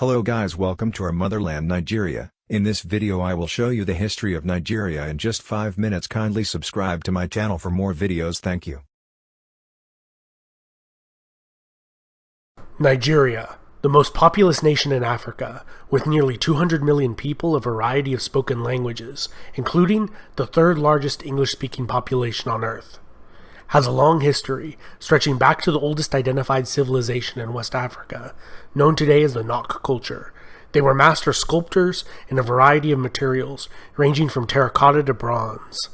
Hello guys, welcome to our motherland Nigeria. In this video I will show you the history of Nigeria in just 5 minutes. Kindly subscribe to my channel for more videos. Thank you. Nigeria, the most populous nation in Africa, with nearly 200 million people, a variety of spoken languages, including the third largest English-speaking population on Earth, has a long history, stretching back to the oldest identified civilization in West Africa, known today as the Nok culture. They were master sculptors in a variety of materials, ranging from terracotta to bronze.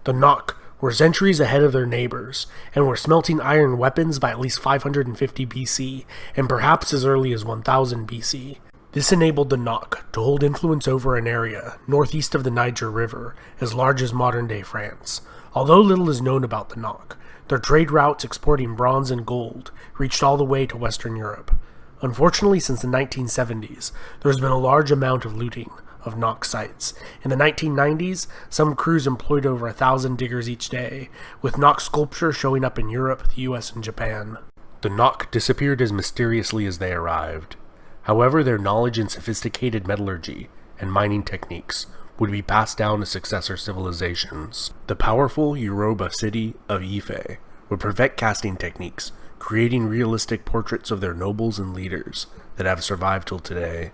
The Nok were centuries ahead of their neighbors, and were smelting iron weapons by at least 550 BC, and perhaps as early as 1000 BC. This enabled the Nok to hold influence over an area northeast of the Niger River, as large as modern-day France. Although little is known about the Nok, their trade routes exporting bronze and gold reached all the way to Western Europe. Unfortunately, since the 1970s, there has been a large amount of looting of Nok sites. In the 1990s, some crews employed over 1,000 diggers each day, with Nok sculpture showing up in Europe, the US, and Japan. The Nok disappeared as mysteriously as they arrived. However, their knowledge in sophisticated metallurgy and mining techniques would be passed down to successor civilizations. The powerful Yoruba city of Ife would perfect casting techniques, creating realistic portraits of their nobles and leaders that have survived till today.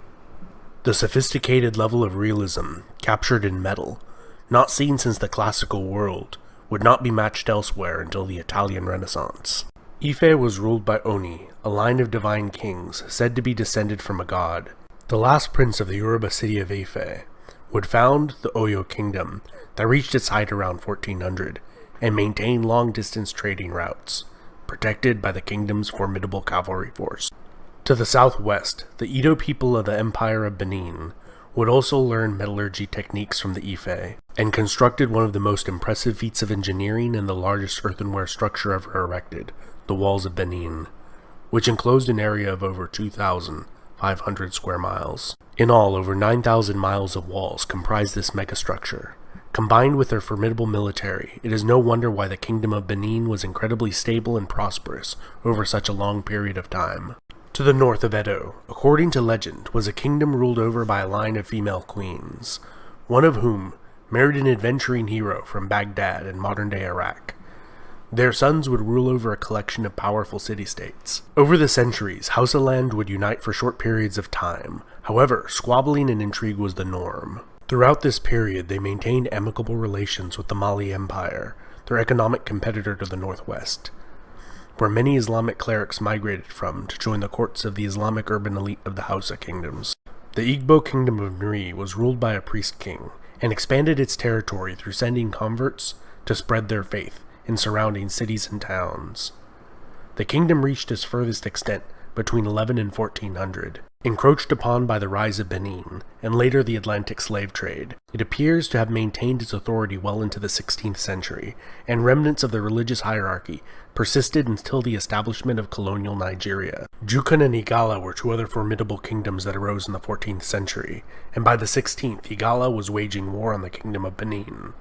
The sophisticated level of realism captured in metal, not seen since the classical world, would not be matched elsewhere until the Italian Renaissance. Ife was ruled by Oni, a line of divine kings said to be descended from a god. The last prince of the Yoruba city of Ife would found the Oyo kingdom that reached its height around 1400 and maintained long-distance trading routes, protected by the kingdom's formidable cavalry force. To the southwest, the Edo people of the Empire of Benin would also learn metallurgy techniques from the Ife, and constructed one of the most impressive feats of engineering in the largest earthenware structure ever erected, the Walls of Benin, which enclosed an area of over 2,500 square miles. In all, over 9,000 miles of walls comprise this megastructure. Combined with their formidable military, it is no wonder why the Kingdom of Benin was incredibly stable and prosperous over such a long period of time. To the north of Edo, according to legend, was a kingdom ruled over by a line of female queens, one of whom married an adventuring hero from Baghdad in modern-day Iraq. Their sons would rule over a collection of powerful city-states. Over the centuries, Hausaland would unite for short periods of time. However, squabbling and intrigue was the norm. Throughout this period, they maintained amicable relations with the Mali Empire, their economic competitor to the northwest, where many Islamic clerics migrated from to join the courts of the Islamic urban elite of the Hausa kingdoms. The Igbo kingdom of Nri was ruled by a priest king, and expanded its territory through sending converts to spread their faith in surrounding cities and towns. The kingdom reached its furthest extent between 11 and 1400. Encroached upon by the rise of Benin, and later the Atlantic slave trade, it appears to have maintained its authority well into the 16th century, and remnants of the religious hierarchy persisted until the establishment of colonial Nigeria. Jukun and Igala were two other formidable kingdoms that arose in the 14th century, and by the 16th, Igala was waging war on the Kingdom of Benin,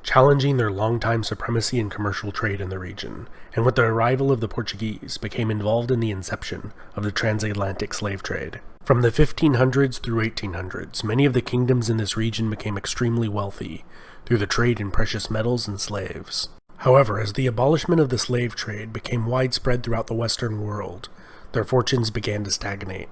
challenging their long-time supremacy in commercial trade in the region, and with the arrival of the Portuguese, became involved in the inception of the transatlantic slave trade. From the 1500s through 1800s, many of the kingdoms in this region became extremely wealthy through the trade in precious metals and slaves. However, as the abolishment of the slave trade became widespread throughout the Western world, their fortunes began to stagnate.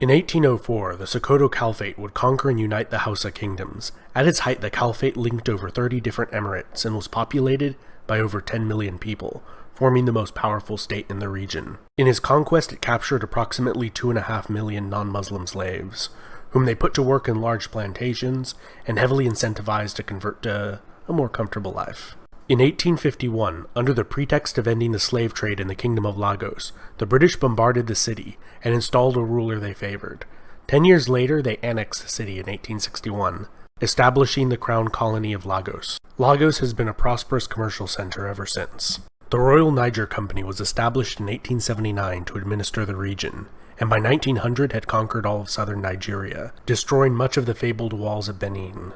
In 1804, the Sokoto Caliphate would conquer and unite the Hausa kingdoms. At its height, the Caliphate linked over 30 different emirates and was populated by over 10 million people, forming the most powerful state in the region. In his conquest, it captured approximately 2.5 million non-Muslim slaves, whom they put to work in large plantations and heavily incentivized to convert to a more comfortable life. In 1851, under the pretext of ending the slave trade in the Kingdom of Lagos, the British bombarded the city and installed a ruler they favored. 10 years later, they annexed the city in 1861, establishing the crown colony of Lagos. Lagos has been a prosperous commercial center ever since. The Royal Niger Company was established in 1879 to administer the region, and by 1900 had conquered all of southern Nigeria, destroying much of the fabled walls of Benin.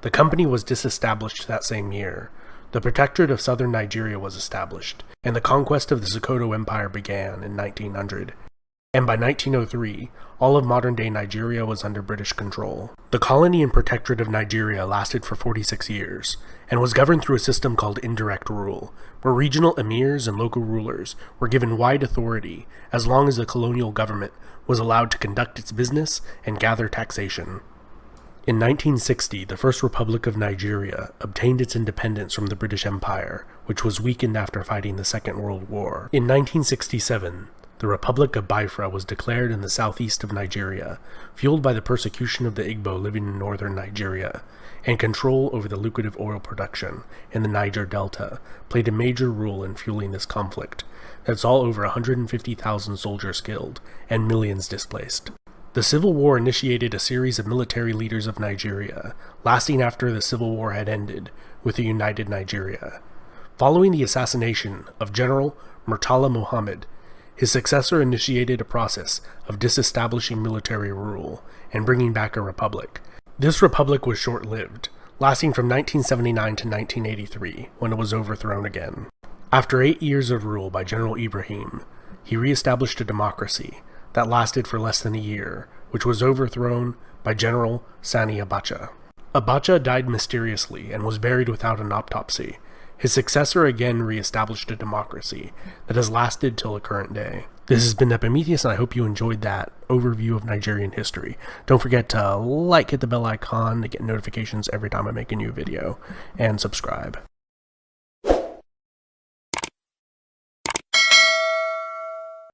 The company was disestablished that same year. The Protectorate of southern Nigeria was established, and the conquest of the Sokoto Empire began in 1900. and by 1903, all of modern-day Nigeria was under British control. The colony and protectorate of Nigeria lasted for 46 years, and was governed through a system called indirect rule, where regional emirs and local rulers were given wide authority as long as the colonial government was allowed to conduct its business and gather taxation. In 1960, the First Republic of Nigeria obtained its independence from the British Empire, which was weakened after fighting the Second World War. In 1967, the Republic of Biafra was declared in the southeast of Nigeria, fueled by the persecution of the Igbo living in northern Nigeria, and control over the lucrative oil production in the Niger Delta played a major role in fueling this conflict that saw over 150,000 soldiers killed and millions displaced. The Civil War initiated a series of military leaders of Nigeria, lasting after the Civil War had ended with a united Nigeria. Following the assassination of General Murtala Muhammad, his successor initiated a process of disestablishing military rule and bringing back a republic. This republic was short-lived, lasting from 1979 to 1983, when it was overthrown again. After 8 years of rule by General Ibrahim, he re-established a democracy that lasted for less than a year, which was overthrown by General Sani Abacha. Abacha died mysteriously and was buried without an autopsy. His successor again re-established a democracy that has lasted till the current day. This has been Epimetheus, and I hope you enjoyed that overview of Nigerian history. Don't forget to hit the bell icon to get notifications every time I make a new video, and subscribe.